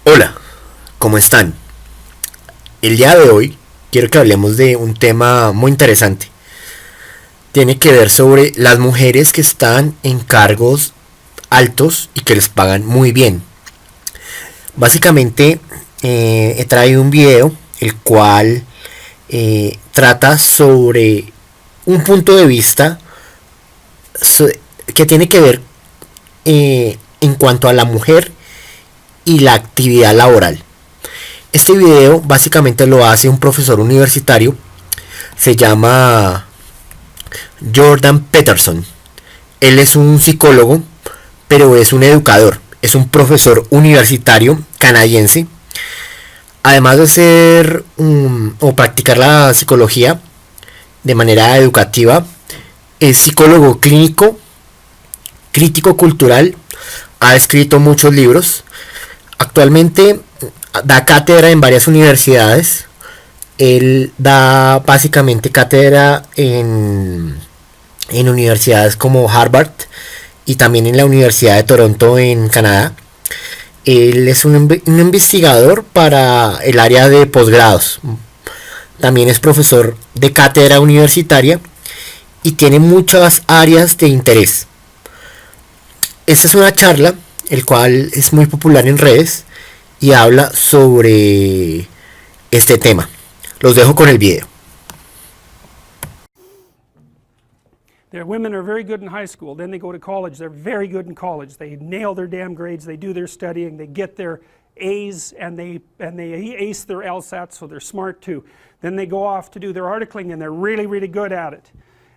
Hola, ¿cómo están? El día de hoy quiero que hablemos de un tema muy interesante. Tiene que ver sobre las mujeres que están en cargos altos y que les pagan muy bien. Básicamente he traído un video el cual trata sobre un punto de vista so- que tiene que ver en cuanto a la mujer y la actividad laboral. Este video básicamente lo hace un profesor universitario, se llama Jordan Peterson. Él es un psicólogo, pero es un educador, es un profesor universitario canadiense. Además de ser o practicar la psicología de manera educativa, es psicólogo clínico, crítico cultural, ha escrito muchos libros. Actualmente da cátedra en varias universidades. Él da básicamente cátedra en universidades como Harvard y también en la Universidad de Toronto en Canadá. Él es un investigador para el área de posgrados. También es profesor de cátedra universitaria y tiene muchas áreas de interés. Esta es una charla, el cual es muy popular en redes y habla sobre este tema. Los dejo con el video. Their women are very good in high school, then they go to college, they're very good in college, they nail their damn grades, they do their studying, they get their A's and they ace their LSATs, so they're smart too. Then they go off to do their articling and they're really, really good at it.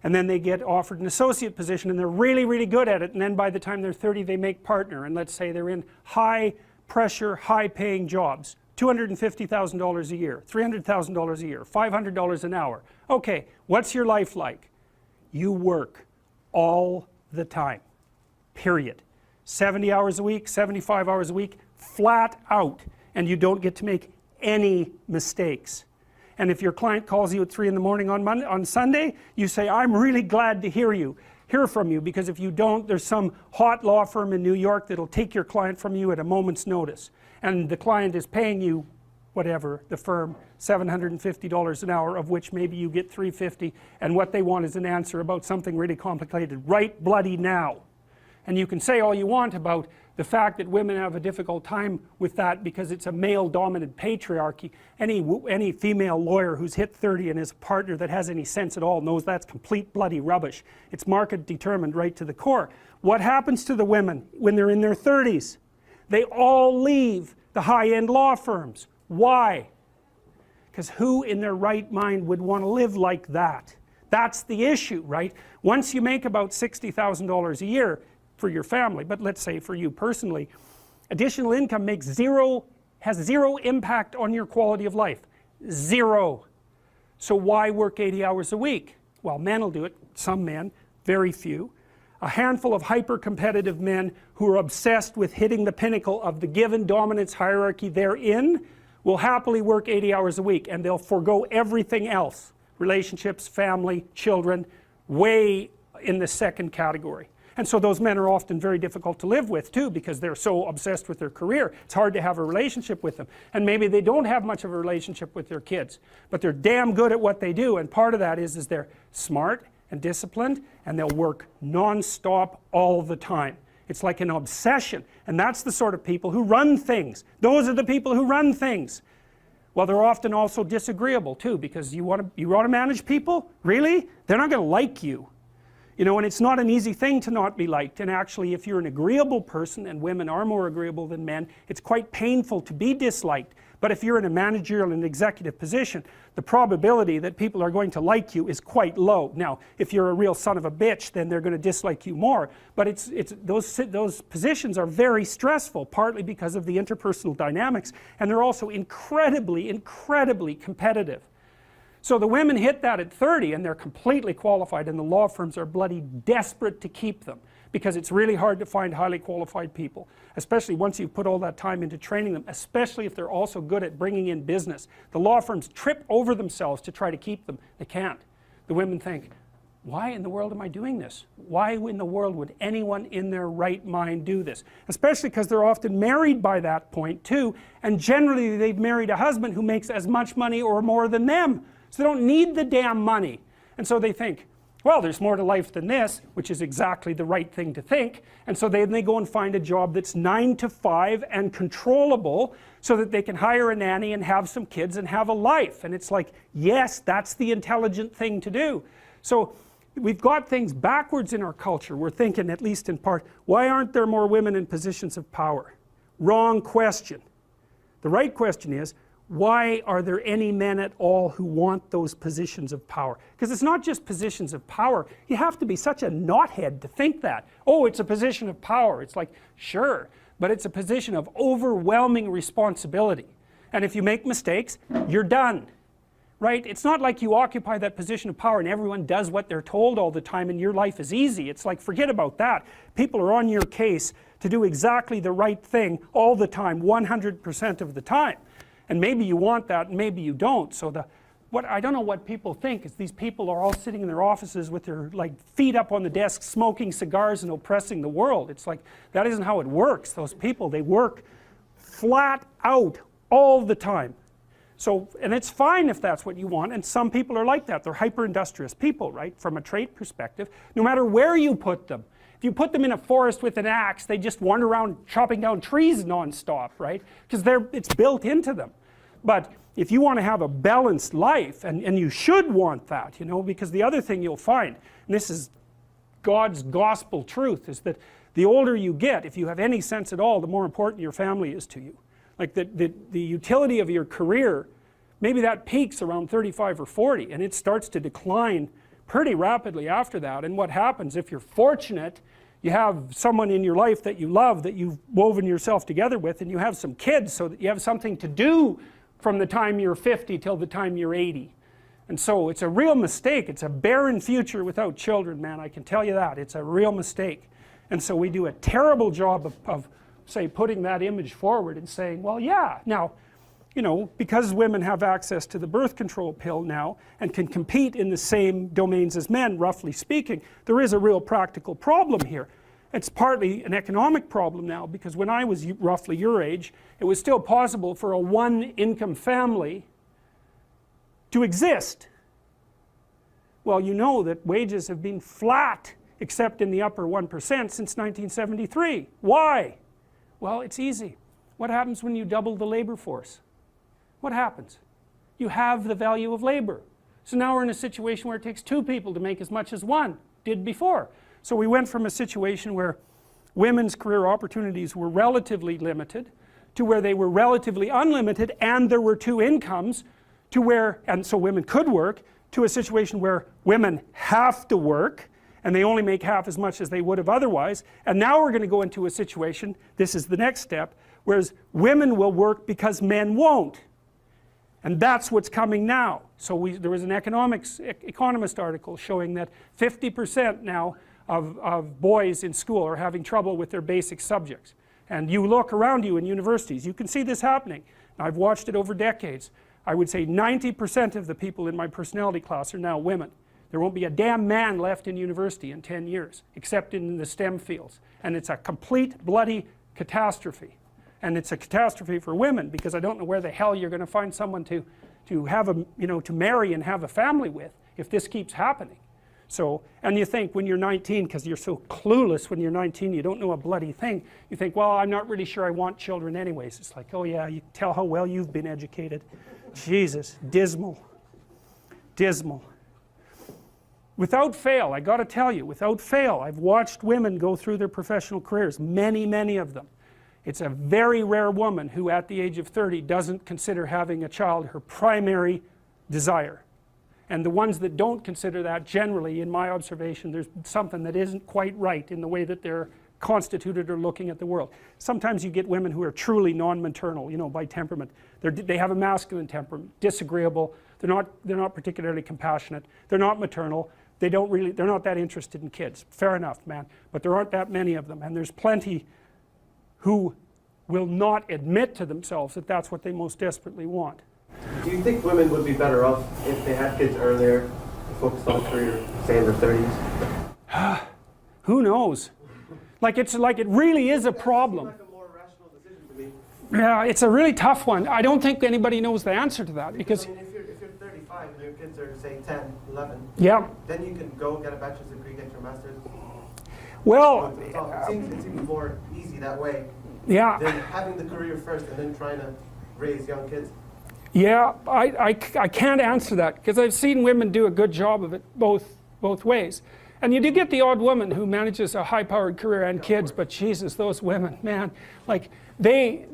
And then they get offered an associate position and they're really, really good at it, and then by the time they're 30 they make partner, and let's say they're in high pressure, high paying jobs. $250,000 a year, $300,000 a year, $500 an hour. Okay, what's your life like? You work all the time, period. 70 hours a week, 75 hours a week, flat out, and you don't get to make any mistakes. And if your client calls you at 3 in the morning on Sunday, you say, I'm really glad to hear from you, because if you don't, there's some hot law firm in New York that'll take your client from you at a moment's notice. And the client is paying you, whatever, the firm, $750 an hour, of which maybe you get $350, and what they want is an answer about something really complicated right bloody now. And you can say all you want about the fact that women have a difficult time with that because it's a male-dominant patriarchy. Any female lawyer who's hit 30 and is a partner that has any sense at all knows that's complete bloody rubbish. It's market determined right to the core. What happens to the women when they're in their 30s? They all leave the high-end law firms. Why? Because who in their right mind would want to live like that? That's the issue, right? Once you make about $60,000 a year for your family, but let's say for you personally, additional income has zero impact on your quality of life. Zero. So why work 80 hours a week? Well, men will do it, some men, very few. A handful of hyper-competitive men who are obsessed with hitting the pinnacle of the given dominance hierarchy they're in will happily work 80 hours a week, and they'll forego everything else. Relationships, family, children, way in the second category. And so those men are often very difficult to live with too, because they're so obsessed with their career. It's hard to have a relationship with them. And maybe they don't have much of a relationship with their kids, but they're damn good at what they do, and part of that is they're smart and disciplined, and they'll work non-stop all the time. It's like an obsession, and that's the sort of people who run things. Those are the people who run things. Well, they're often also disagreeable too, because you want to manage people? Really? They're not going to like you. You know, and it's not an easy thing to not be liked, and actually if you're an agreeable person, and women are more agreeable than men, it's quite painful to be disliked. But if you're in a managerial and executive position, the probability that people are going to like you is quite low. Now, if you're a real son of a bitch, then they're going to dislike you more. But those positions are very stressful, partly because of the interpersonal dynamics, and they're also incredibly, incredibly competitive. So the women hit that at 30 and they're completely qualified, and the law firms are bloody desperate to keep them, because it's really hard to find highly qualified people, especially once you've put all that time into training them, especially if they're also good at bringing in business. The law firms trip over themselves to try to keep them. They can't. The women think, why in the world am I doing this? Why in the world would anyone in their right mind do this? Especially because they're often married by that point too, and generally they've married a husband who makes as much money or more than them. So they don't need the damn money. And so they think, well, there's more to life than this, which is exactly the right thing to think. And so they go and find a job that's 9 to 5 and controllable so that they can hire a nanny and have some kids and have a life. And it's like, yes, that's the intelligent thing to do. So we've got things backwards in our culture. We're thinking, at least in part, why aren't there more women in positions of power? Wrong question. The right question is, why are there any men at all who want those positions of power? Because it's not just positions of power. You have to be such a knothead to think that. Oh, it's a position of power. It's like, sure, but it's a position of overwhelming responsibility. And if you make mistakes, you're done. Right? It's not like you occupy that position of power and everyone does what they're told all the time and your life is easy. It's like, forget about that. People are on your case to do exactly the right thing all the time, 100% of the time. And maybe you want that and maybe you don't. So I don't know what people think is these people are all sitting in their offices with their like feet up on the desk smoking cigars and oppressing the world. It's like, that isn't how it works. Those people, they work flat out all the time. So, and it's fine if that's what you want, and some people are like that. They're hyper-industrious people, right, from a trait perspective, no matter where you put them. If you put them in a forest with an axe, they just wander around chopping down trees non-stop, right, because it's built into them. But if you want to have a balanced life, and you should want that, you know, because the other thing you'll find, and this is God's gospel truth, is that the older you get, if you have any sense at all, the more important your family is to you. Like the utility of your career, maybe that peaks around 35 or 40 and it starts to decline pretty rapidly after that. And what happens, if you're fortunate, you have someone in your life that you love, that you've woven yourself together with, and you have some kids so that you have something to do from the time you're 50 till the time you're 80. And so it's a real mistake. It's a barren future without children, man, I can tell you that. It's a real mistake. And so we do a terrible job of say, putting that image forward and saying, well, yeah, now, you know, because women have access to the birth control pill now and can compete in the same domains as men, roughly speaking, there is a real practical problem here. It's partly an economic problem now, because when I was roughly your age, it was still possible for a one-income family to exist. Well, you know that wages have been flat, except in the upper 1% since 1973. Why? Well, it's easy. What happens when you double the labor force? What happens? You have the value of labor. So now we're in a situation where it takes 2 people to make as much as 1 did before. So we went from a situation where women's career opportunities were relatively limited to where they were relatively unlimited and there were 2 incomes, to where, and so women could work, to a situation where women have to work and they only make half as much as they would have otherwise. And now we're going to go into a situation, this is the next step, whereas women will work because men won't. And that's what's coming now. So there was an economist article showing that 50% now of boys in school are having trouble with their basic subjects. And you look around you in universities, you can see this happening. I've watched it over decades. I would say 90% of the people in my personality class are now women. There won't be a damn man left in university in 10 years, except in the STEM fields. And it's a complete bloody catastrophe. And it's a catastrophe for women, because I don't know where the hell you're going to find someone to have a, you know, to marry and have a family with if this keeps happening. So, and you think when you're 19, because you're so clueless when you're 19, you don't know a bloody thing, you think, well, I'm not really sure I want children anyways. It's like, oh yeah, you can tell how well you've been educated. Jesus, dismal. Dismal. Without fail, I got to tell you, without fail, I've watched women go through their professional careers, many, many of them. It's a very rare woman who at the age of 30 doesn't consider having a child her primary desire. And the ones that don't consider that, generally, in my observation, there's something that isn't quite right in the way that they're constituted or looking at the world. Sometimes you get women who are truly non-maternal, you know, by temperament. They have a masculine temperament, disagreeable, they're not particularly compassionate, they're not maternal, they're not that interested in kids. Fair enough, man, but there aren't that many of them, and there's plenty who will not admit to themselves that that's what they most desperately want. Do you think women would be better off if they had kids earlier, focused on a career, say in their 30s? Who knows? Like it really is a problem. Like a more rational decision to me. Yeah, it's a really tough one. I don't think anybody knows the answer to that because I mean, if you're 35 and your kids are say 10, 11, yeah. then you can go get a bachelor's degree, get your master's. Well, It seems more easy that way yeah. than having the career first and then trying to raise young kids. Yeah, I can't answer that because I've seen women do a good job of it both ways. And you do get the odd woman who manages a high-powered career and kids, but Jesus, those women, man, like they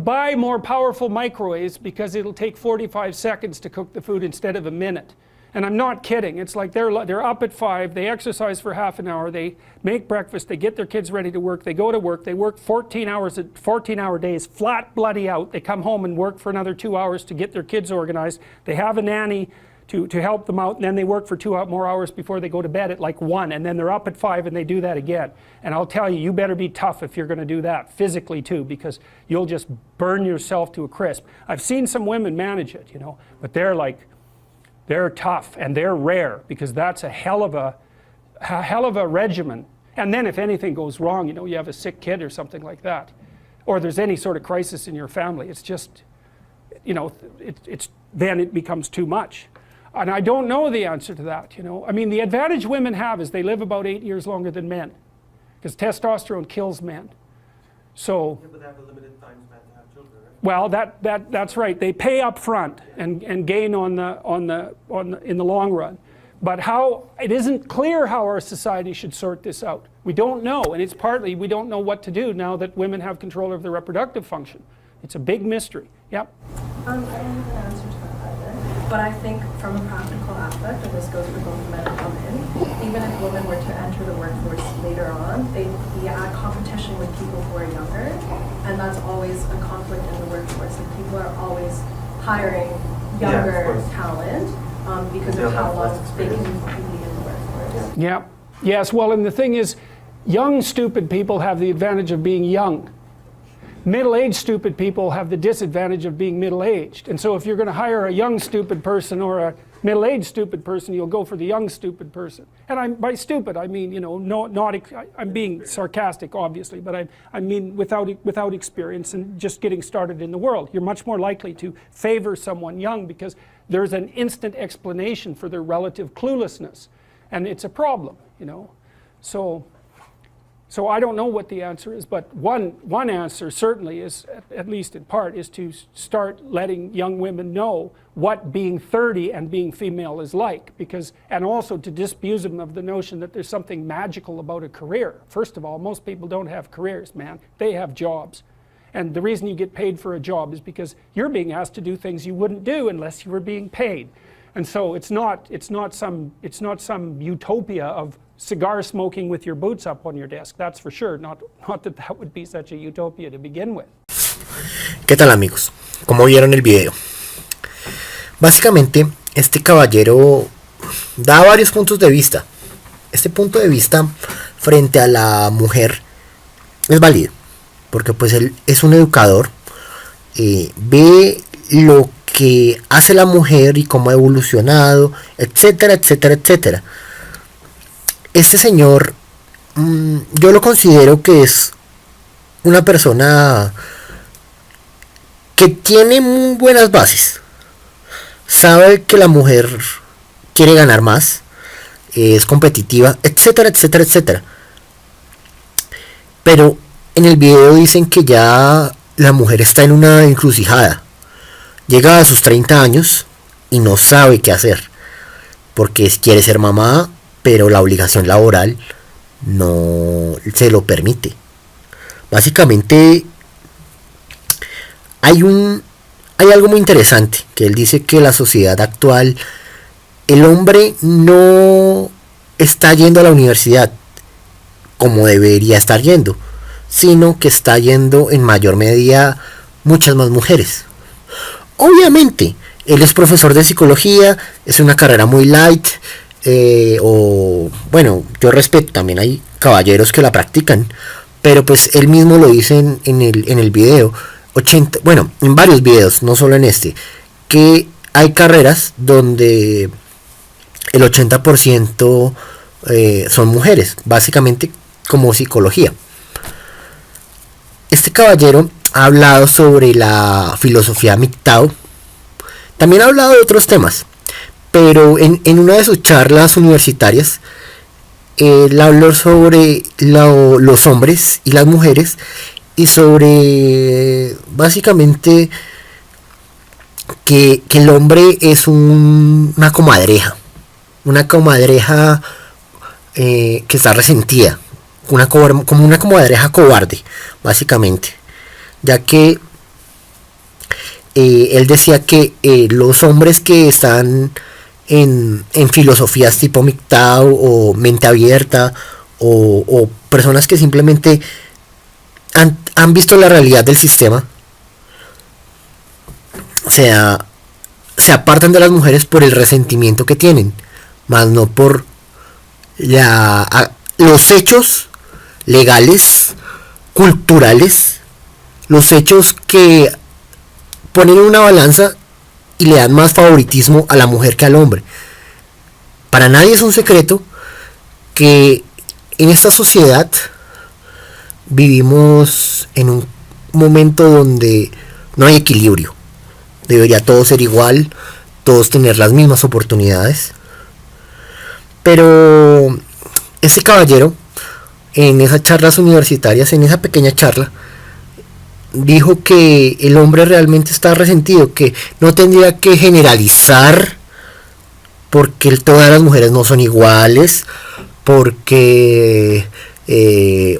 buy more powerful microwaves because it'll take 45 seconds to cook the food instead of a minute. And I'm not kidding. It's like they're up at 5, they exercise for half an hour, they make breakfast, they get their kids ready to work, they go to work, they work 14-hour days, flat bloody out. They come home and work for another 2 hours to get their kids organized. They have a nanny to help them out, and then they work for 2 more hours before they go to bed at like 1, and then they're up at 5 and they do that again. And I'll tell you, you better be tough if you're going to do that, physically too, because you'll just burn yourself to a crisp. I've seen some women manage it, you know, but they're tough and they're rare because that's a hell of a regimen. And then if anything goes wrong, you know, you have a sick kid or something like that, or there's any sort of crisis in your family, it's just, you know, then it becomes too much. And I don't know the answer to that, you know. I mean, the advantage women have is they live about 8 years longer than men because testosterone kills men. So, Yeah, but they have a limited time span to have children, right? well, that's right. They pay up front and gain in the long run. But how it isn't clear how our society should sort this out. We don't know, and it's partly we don't know what to do now that women have control of their reproductive function. It's a big mystery. Yep. I don't have an answer to that either. But I think from a practical aspect, and this goes for both men and women, even if women were to enter the workforce later on, they'd be at competition with people who are younger, and that's always a conflict in the workforce. And people are always hiring younger talent because of how long they can be in the workforce. Yeah. Yes, well, and the thing is, young stupid people have the advantage of being young. Middle-aged stupid people have the disadvantage of being middle-aged. And so if you're going to hire a young stupid person or a middle-aged stupid person, you'll go for the young stupid person. And by stupid, I mean, you know, I'm being sarcastic, obviously, but I mean without experience and just getting started in the world. You're much more likely to favor someone young because there's an instant explanation for their relative cluelessness. And it's a problem, you know. So I don't know what the answer is, but one answer certainly is, at least in part, is to start letting young women know what being 30 and being female is like, and also to disabuse them of the notion that there's something magical about a career. First of all, most people don't have careers, man. They have jobs. And the reason you get paid for a job is because you're being asked to do things you wouldn't do unless you were being paid. And so it's not some utopia of cigar smoking with your boots up on your desk. That's for sure. Not that would be such a utopia to begin with. ¿Qué tal, amigos? ¿Cómo vieron el video? Básicamente, este caballero da varios puntos de vista. Este punto de vista frente a la mujer es válido, porque pues él es un educador, ve lo que hace la mujer y cómo ha evolucionado, etcétera, etcétera, etcétera. Este señor, yo lo considero que es una persona que tiene muy buenas bases. Sabe que la mujer quiere ganar más, es competitiva, etcétera, etcétera, etcétera. Pero en el video dicen que ya la mujer está en una encrucijada. Llega a sus 30 años y no sabe qué hacer, porque quiere ser mamá, pero la obligación laboral no se lo permite. Básicamente hay algo muy interesante, que él dice que la sociedad actual, el hombre no está yendo a la universidad como debería estar yendo, sino que está yendo en mayor medida muchas más mujeres. Obviamente, él es profesor de psicología, es una carrera muy light, bueno, yo respeto, también hay caballeros que la practican, pero pues él mismo lo dice en el video, en varios videos, no solo en este, que hay carreras donde el 80% son mujeres, básicamente como psicología. Este caballero ha hablado sobre la filosofía MGTOW, también ha hablado de otros temas, pero en una de sus charlas universitarias, él habló sobre los hombres y las mujeres y sobre básicamente que el hombre es una comadreja que está resentida, como una comadreja cobarde, básicamente, ya que él decía que los hombres que están en filosofías tipo MGTOW o mente abierta o personas que simplemente han visto la realidad del sistema, se apartan de las mujeres por el resentimiento que tienen, más no por los hechos legales, culturales, los hechos que ponen en una balanza y le dan más favoritismo a la mujer que al hombre. Para nadie es un secreto que en esta sociedad vivimos en un momento donde no hay equilibrio. Debería todo ser igual, todos tener las mismas oportunidades. Pero ese caballero, en esas charlas universitarias, en esa pequeña charla, dijo que el hombre realmente está resentido, que no tendría que generalizar porque todas las mujeres no son iguales, porque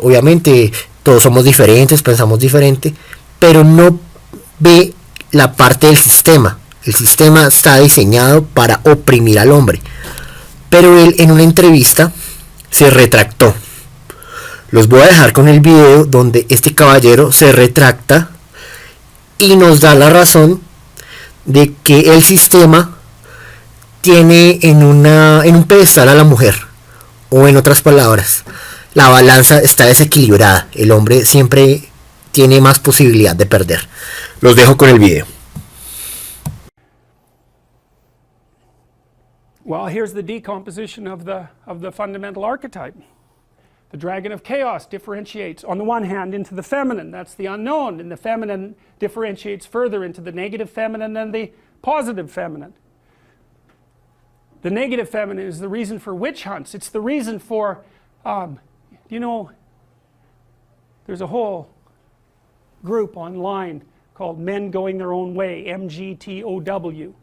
obviamente todos somos diferentes, pensamos diferente, pero no ve la parte del sistema. El sistema está diseñado para oprimir al hombre. Pero él en una entrevista se retractó. Los voy a dejar con el video donde este caballero se retracta y nos da la razón de que el sistema tiene en un pedestal a la mujer, o en otras palabras, la balanza está desequilibrada. El hombre siempre tiene más posibilidad de perder. Los dejo con el video. Well, here's the decomposition of the fundamental archetype. The dragon of chaos differentiates, on the one hand, into the feminine. That's the unknown. And the feminine differentiates further into the negative feminine and the positive feminine. The negative feminine is the reason for witch hunts. It's the reason for, you know, there's a whole group online called Men Going Their Own Way, MGTOW.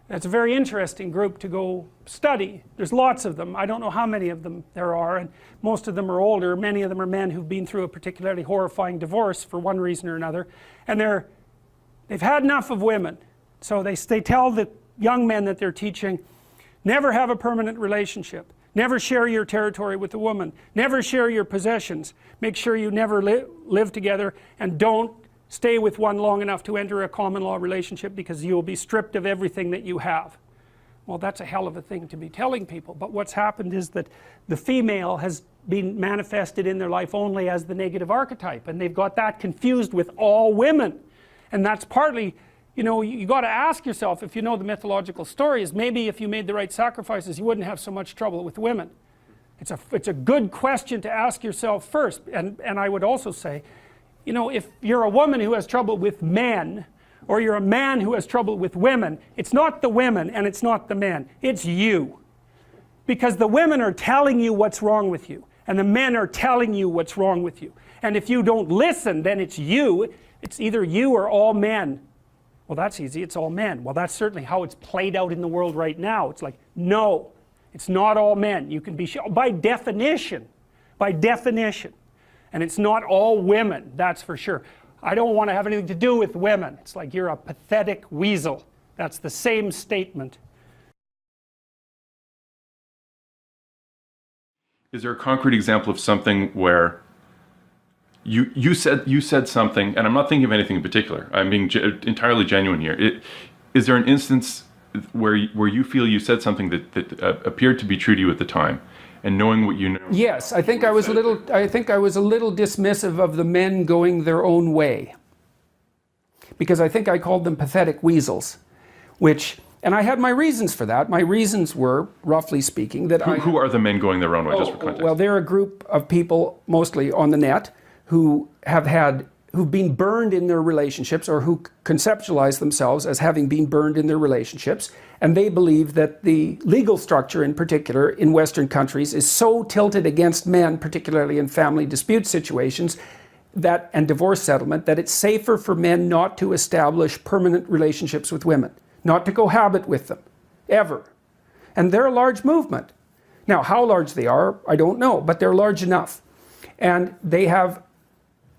That's a very interesting group to go study. There's lots of them. I don't know how many of them there are, and most of them are older. Many of them are men who've been through a particularly horrifying divorce for one reason or another, and they've had enough of women. So they tell the young men that they're teaching, never have a permanent relationship. Never share your territory with a woman. Never share your possessions. Make sure you never live together, and don't stay with one long enough to enter a common law relationship, because you will be stripped of everything that you have. Well, that's a hell of a thing to be telling people. But what's happened is that the female has been manifested in their life only as the negative archetype, and they've got that confused with all women. And that's partly, you know, you got to ask yourself, if you know the mythological stories, maybe if you made the right sacrifices, you wouldn't have so much trouble with women. It's a good question to ask yourself first. And I would also say, you know, if you're a woman who has trouble with men, or you're a man who has trouble with women, it's not the women and it's not the men, it's you. Because the women are telling you what's wrong with you, and the men are telling you what's wrong with you. And if you don't listen, then it's you. It's either you or all men. Well, that's easy, it's all men. Well, that's certainly how it's played out in the world right now. It's like, no, it's not all men. You can be by definition. And it's not all women, that's for sure. I don't want to have anything to do with women. It's like, you're a pathetic weasel. That's the same statement. Is there a concrete example of something where you said something, and I'm not thinking of anything in particular, I'm being entirely genuine here. Is there an instance where you feel you said something that appeared to be true to you at the time? And knowing what you know. Yes, I think I was a little dismissive of the men going their own way, because I think I called them pathetic weasels, which And I had my reasons for that. My reasons were, roughly speaking, that Who are the men going their own way, just for context? Well, they're a group of people, mostly on the net, who've been burned in their relationships, or who conceptualize themselves as having been burned in their relationships. And they believe that the legal structure, in particular, in Western countries, is so tilted against men, particularly in family dispute situations, and divorce settlement, that it's safer for men not to establish permanent relationships with women, not to cohabit with them, ever. And they're a large movement. Now, how large they are, I don't know, but they're large enough. And they have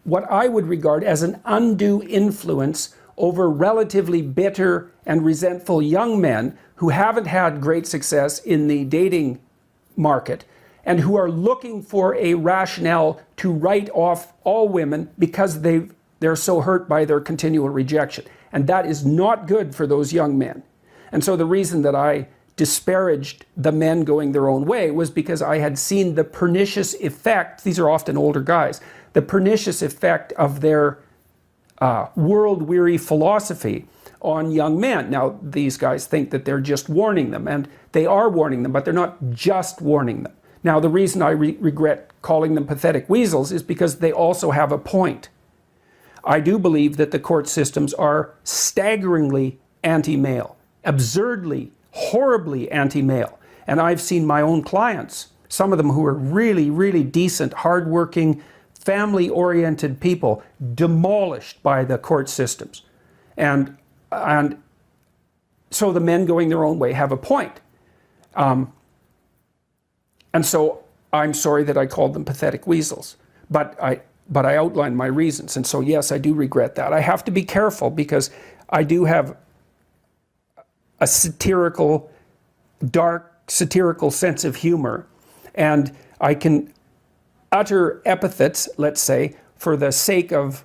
what I would regard as an undue influence over relatively bitter and resentful young men who haven't had great success in the dating market, and who are looking for a rationale to write off all women because they're so hurt by their continual rejection. And that is not good for those young men. And so the reason that I disparaged the men going their own way was because I had seen the pernicious effect, these are often older guys, the pernicious effect of their world-weary philosophy on young men. Now, these guys think that they're just warning them, and they are warning them, but they're not just warning them. Now, the reason I regret calling them pathetic weasels is because they also have a point. I do believe that the court systems are staggeringly anti-male, absurdly, horribly anti-male. And I've seen my own clients, some of them who are really, really decent, hardworking, family-oriented people, demolished by the court systems. And so the men going their own way have a point. And so I'm sorry that I called them pathetic weasels, but I outlined my reasons. And so, yes, I do regret that. I have to be careful because I do have a dark satirical sense of humor, and I can utter epithets, let's say, for the sake of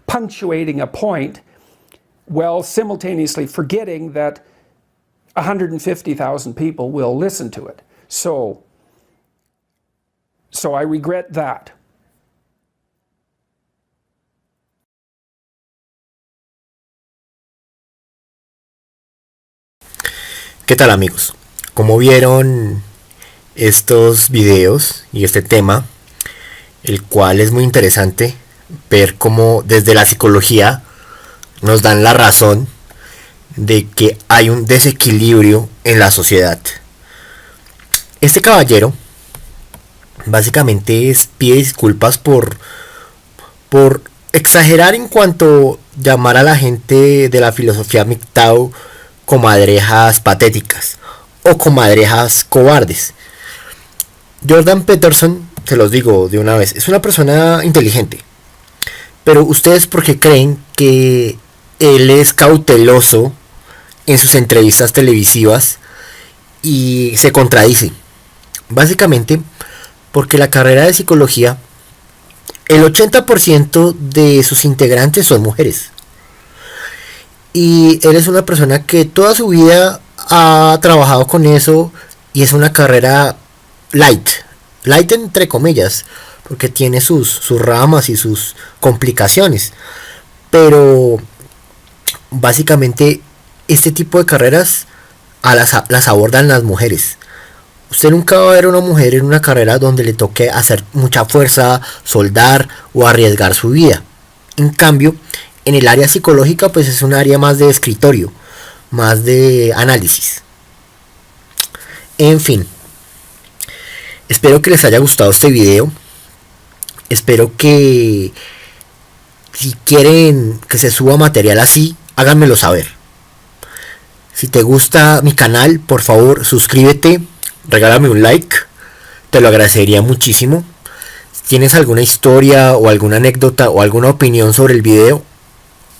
punctuating a point, while simultaneously forgetting that 150,000 people will listen to it. So I regret that. ¿Qué tal, amigos? Como vieron estos videos y este tema, el cual es muy interesante ver cómo desde la psicología nos dan la razón de que hay un desequilibrio en la sociedad. Este caballero básicamente pide disculpas por exagerar en cuanto llamar a la gente de la filosofía MGTOW comadrejas patéticas o comadrejas cobardes. Jordan Peterson, se los digo de una vez, es una persona inteligente, pero ustedes, ¿por qué creen que él es cauteloso en sus entrevistas televisivas y se contradice? Básicamente porque la carrera de psicología, el 80% de sus integrantes son mujeres. Y él es una persona que toda su vida ha trabajado con eso, y es una carrera light entre comillas, porque tiene sus ramas y sus complicaciones. Pero básicamente este tipo de carreras las abordan las mujeres. Usted nunca va a ver a una mujer en una carrera donde le toque hacer mucha fuerza, soldar o arriesgar su vida. En cambio, en el área psicológica, pues es un área más de escritorio, más de análisis. En fin, espero que les haya gustado este video. Espero que, si quieren que se suba material así, háganmelo saber. Si te gusta mi canal, por favor suscríbete, regálame un like, te lo agradecería muchísimo. Si tienes alguna historia o alguna anécdota o alguna opinión sobre el video,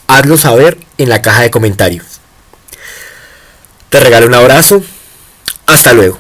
hazlo saber en la caja de comentarios. Te regalo un abrazo, hasta luego.